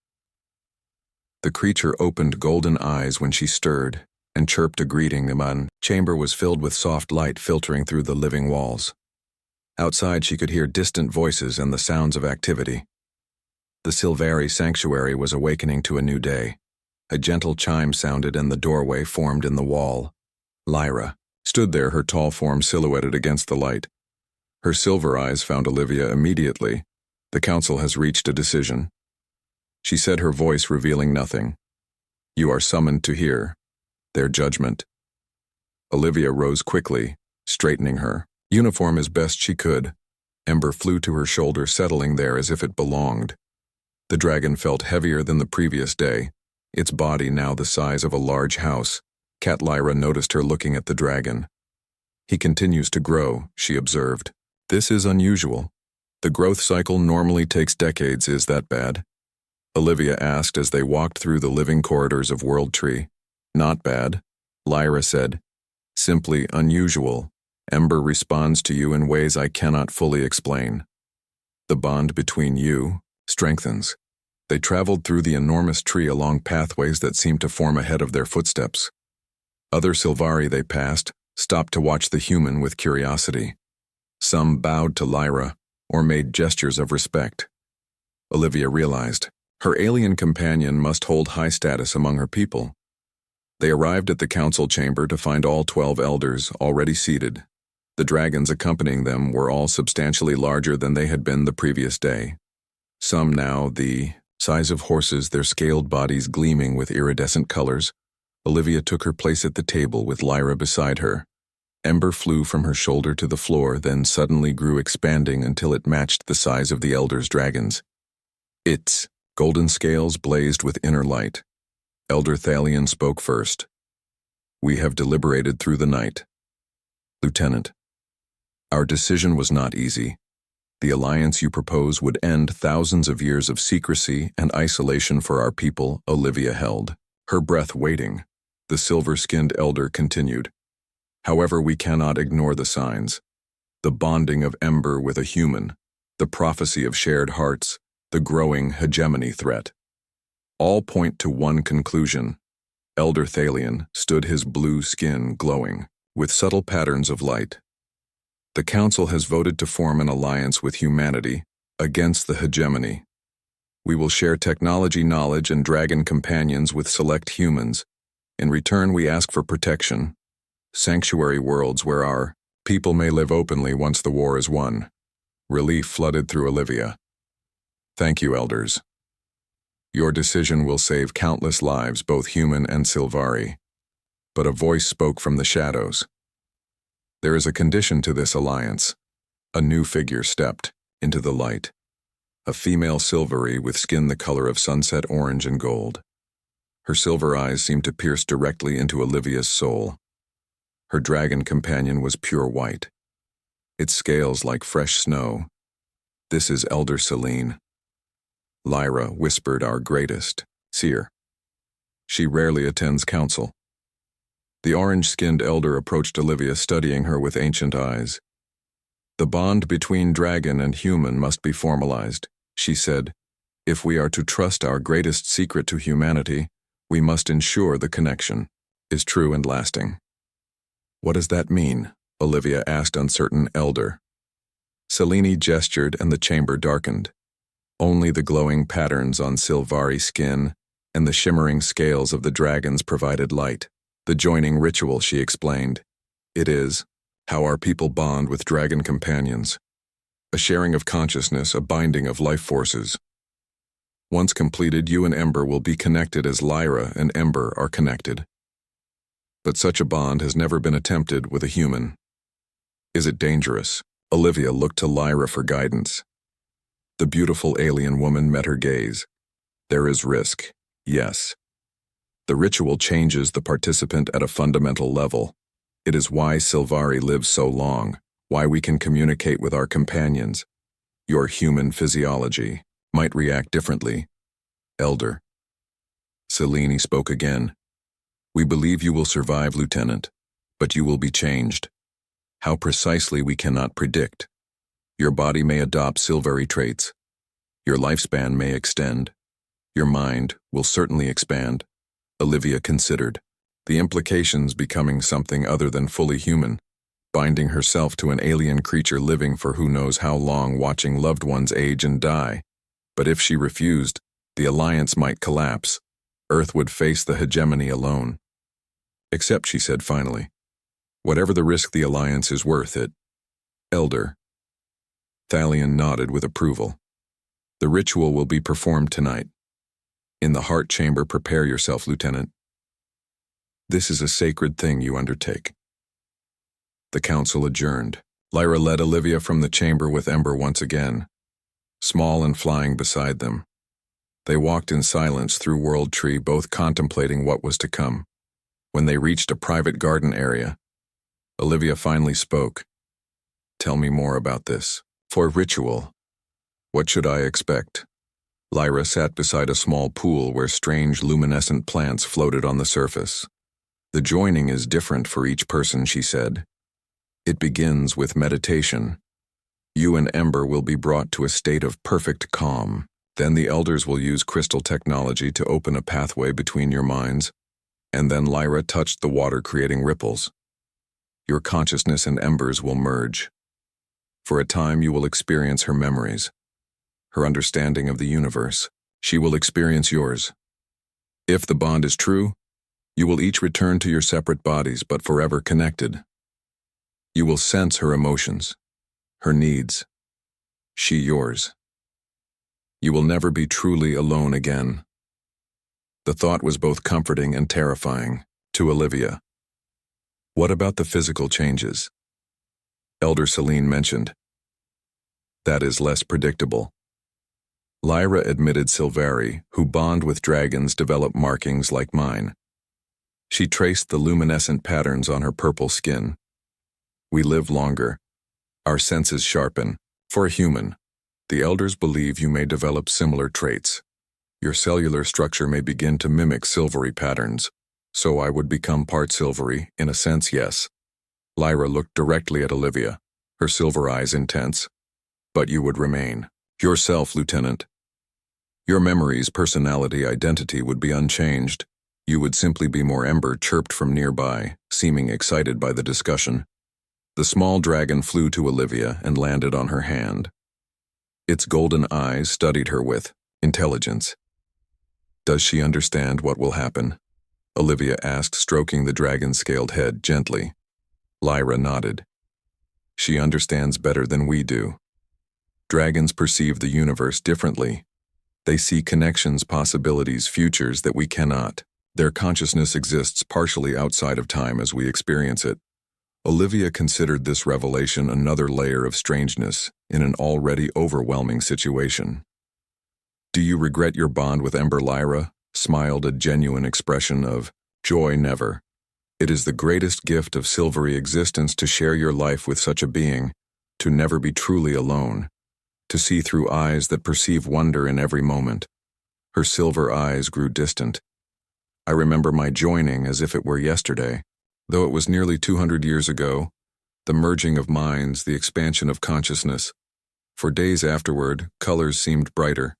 The creature opened golden eyes when she stirred and chirped a greeting. The chamber was filled with soft light filtering through the living walls. Outside she could hear distant voices and the sounds of activity. The Sylvari sanctuary was awakening to a new day. A gentle chime sounded and the doorway formed in the wall. Lyra stood there, her tall form silhouetted against the light. Her silver eyes found Olivia immediately. The council has reached a decision. She said, her voice revealing nothing. You are summoned to hear their judgment. Olivia rose quickly, straightening her uniform as best she could. Ember flew to her shoulder, settling there as if it belonged. The dragon felt heavier than the previous day, its body now the size of a large house. Cat Lyra noticed her looking at the dragon. He continues to grow, she observed. This is unusual. The growth cycle normally takes decades. Is that bad? Olivia asked as they walked through the living corridors of World Tree. Not bad, Lyra said. Simply unusual. Ember responds to you in ways I cannot fully explain. The bond between you strengthens. They traveled through the enormous tree along pathways that seemed to form ahead of their footsteps. Other Sylvari they passed stopped to watch the human with curiosity. Some bowed to Lyra or made gestures of respect. Olivia realized her alien companion must hold high status among her people. They arrived at the council chamber to find all 12 elders already seated. The dragons accompanying them were all substantially larger than they had been the previous day. Some now the size of horses, their scaled bodies gleaming with iridescent colors. Olivia took her place at the table with Lyra beside her. Ember flew from her shoulder to the floor, then suddenly grew, expanding until it matched the size of the elders' dragons. Its golden scales blazed with inner light. Elder Thalion spoke first. We have deliberated through the night. Lieutenant, our decision was not easy. The alliance you propose would end thousands of years of secrecy and isolation for our people. Olivia held her breath, waiting. The silver-skinned elder continued. However, we cannot ignore the signs. The bonding of Ember with a human, the prophecy of shared hearts, the growing hegemony threat. All point to one conclusion. Elder Thalion stood, his blue skin glowing with subtle patterns of light. The council has voted to form an alliance with humanity against the hegemony. We will share technology knowledge and dragon companions with select humans. In return, we ask for protection. Sanctuary worlds where our people may live openly once the war is won. Relief flooded through Olivia. Thank you, elders. Your decision will save countless lives, both human and Sylvari. But a voice spoke from the shadows. There is a condition to this alliance. A new figure stepped into the light. A female Sylvari with skin the color of sunset orange and gold. Her silver eyes seemed to pierce directly into Olivia's soul. Her dragon companion was pure white, its scales like fresh snow. This is Elder Selene. Lyra whispered, our greatest seer. She rarely attends council. The orange-skinned elder approached Olivia, studying her with ancient eyes. The bond between dragon and human must be formalized, she said. If we are to trust our greatest secret to humanity, we must ensure the connection is true and lasting. What does that mean? Olivia asked, uncertain. Elder Selene gestured and the chamber darkened. Only the glowing patterns on Sylvari skin and the shimmering scales of the dragons provided light. The joining ritual, she explained. It is how our people bond with dragon companions. A sharing of consciousness, a binding of life forces. Once completed, you and Ember will be connected as Lyra and Ember are connected. But such a bond has never been attempted with a human. Is it dangerous? Olivia looked to Lyra for guidance. The beautiful alien woman met her gaze. There is risk, yes. The ritual changes the participant at a fundamental level. It is why Sylvari lives so long, why we can communicate with our companions. Your human physiology might react differently. Elder Selene spoke again. We believe you will survive, Lieutenant, but you will be changed. How precisely we cannot predict. Your body may adopt Sylvari traits. Your lifespan may extend. Your mind will certainly expand. Olivia considered, the implications becoming something other than fully human, binding herself to an alien creature living for who knows how long, watching loved ones age and die. But if she refused, the alliance might collapse. Earth would face the hegemony alone. Except, she said finally, whatever the risk, the alliance is worth it. Elder. Thalion nodded with approval. The ritual will be performed tonight. In the heart chamber, prepare yourself, Lieutenant. This is a sacred thing you undertake. The council adjourned. Lyra led Olivia from the chamber with Ember once again, small and flying beside them. They walked in silence through World Tree, both contemplating what was to come. When they reached a private garden area, Olivia finally spoke. Tell me more about this. For ritual, what should I expect? Lyra sat beside a small pool where strange luminescent plants floated on the surface. The joining is different for each person, she said. It begins with meditation. You and Ember will be brought to a state of perfect calm. Then the elders will use crystal technology to open a pathway between your minds. And then Lyra touched the water, creating ripples. Your consciousness and Ember's will merge. For a time you will experience her memories, her understanding of the universe. She will experience yours. If the bond is true, you will each return to your separate bodies, but forever connected. You will sense her emotions, her needs. She yours. You will never be truly alone again. The thought was both comforting and terrifying to Olivia. What about the physical changes? Elder Celine mentioned. That is less predictable. Lyra admitted Silvari, who bond with dragons, develop markings like mine. She traced the luminescent patterns on her purple skin. We live longer. Our senses sharpen. For a human, the elders believe you may develop similar traits. Your cellular structure may begin to mimic silvery patterns. So I would become part silvery, in a sense, yes. Lyra looked directly at Olivia, her silver eyes intense. But you would remain yourself, Lieutenant. Your memories, personality, identity would be unchanged. You would simply be more. Ember chirped from nearby, seeming excited by the discussion. The small dragon flew to Olivia and landed on her hand. Its golden eyes studied her with intelligence. Does she understand what will happen? Olivia asked, stroking the dragon's scaled head gently. Lyra nodded. She understands better than we do. Dragons perceive the universe differently. They see connections, possibilities, futures that we cannot. Their consciousness exists partially outside of time as we experience it. Olivia considered this revelation another layer of strangeness in an already overwhelming situation. Do you regret your bond with Ember? Lyra smiled, a genuine expression of joy. Never. It is the greatest gift of silvery existence to share your life with such a being, to never be truly alone, to see through eyes that perceive wonder in every moment. Her silver eyes grew distant. I remember my joining as if it were yesterday, though it was nearly 200 years ago, the merging of minds, the expansion of consciousness. For days afterward, colors seemed brighter,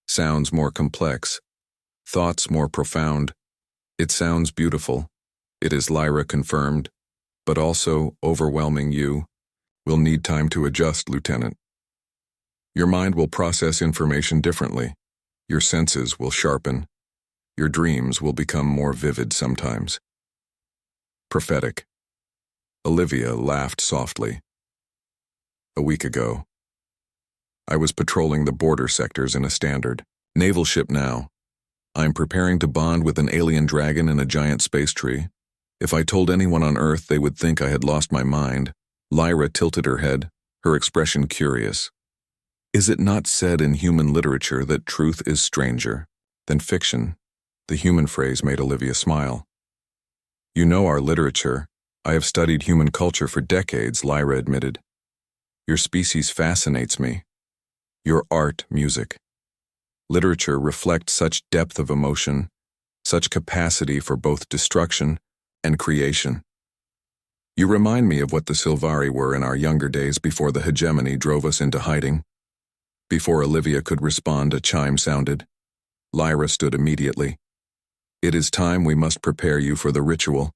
sounds more complex, thoughts more profound. It sounds beautiful. It is, Lyra confirmed, but also overwhelming. You will need time to adjust, Lieutenant. Your mind will process information differently. Your senses will sharpen. Your dreams will become more vivid sometimes. Prophetic. Olivia laughed softly. A week ago, I was patrolling the border sectors in a standard naval ship now. I'm preparing to bond with an alien dragon in a giant space tree. If I told anyone on Earth, they would think I had lost my mind. Lyra tilted her head, her expression curious. Is it not said in human literature that truth is stranger than fiction? The human phrase made Olivia smile. You know our literature. I have studied human culture for decades, Lyra admitted. Your species fascinates me. Your art, music. Literature reflects such depth of emotion, such capacity for both destruction and creation. You remind me of what the Silvari were in our younger days before the hegemony drove us into hiding. Before Olivia could respond, a chime sounded. Lyra stood immediately. It is time. We must prepare you for the ritual.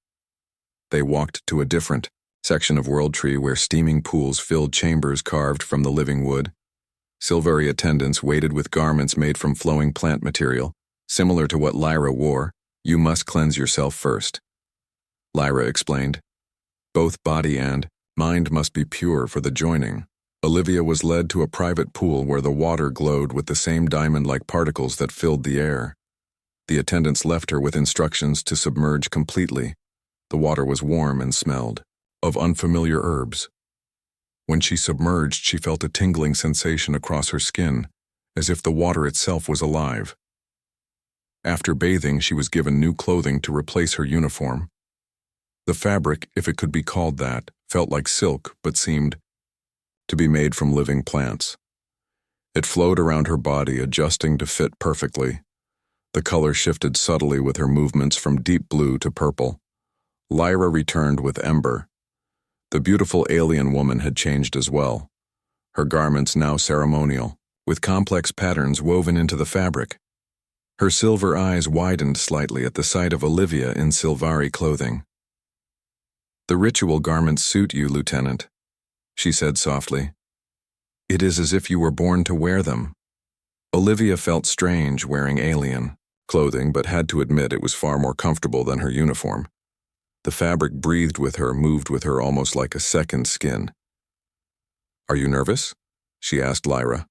They walked to a different section of World Tree where steaming pools filled chambers carved from the living wood. Silvery attendants waited with garments made from flowing plant material, similar to what Lyra wore. You must cleanse yourself first, Lyra explained. Both body and mind must be pure for the joining. Olivia was led to a private pool where the water glowed with the same diamond-like particles that filled the air. The attendants left her with instructions to submerge completely. The water was warm and smelled of unfamiliar herbs. When she submerged, she felt a tingling sensation across her skin, as if the water itself was alive. After bathing, she was given new clothing to replace her uniform. The fabric, if it could be called that, felt like silk but seemed to be made from living plants. It flowed around her body, adjusting to fit perfectly. The color shifted subtly with her movements from deep blue to purple. Lyra returned with Ember. The beautiful alien woman had changed as well. Her garments now ceremonial, with complex patterns woven into the fabric. Her silver eyes widened slightly at the sight of Olivia in Silvari clothing. "The ritual garments suit you, Lieutenant," she said softly. "It is as if you were born to wear them." Olivia felt strange wearing alien clothing, but had to admit it was far more comfortable than her uniform. The fabric breathed with her, moved with her almost like a second skin. "Are you nervous?" she asked Lyra.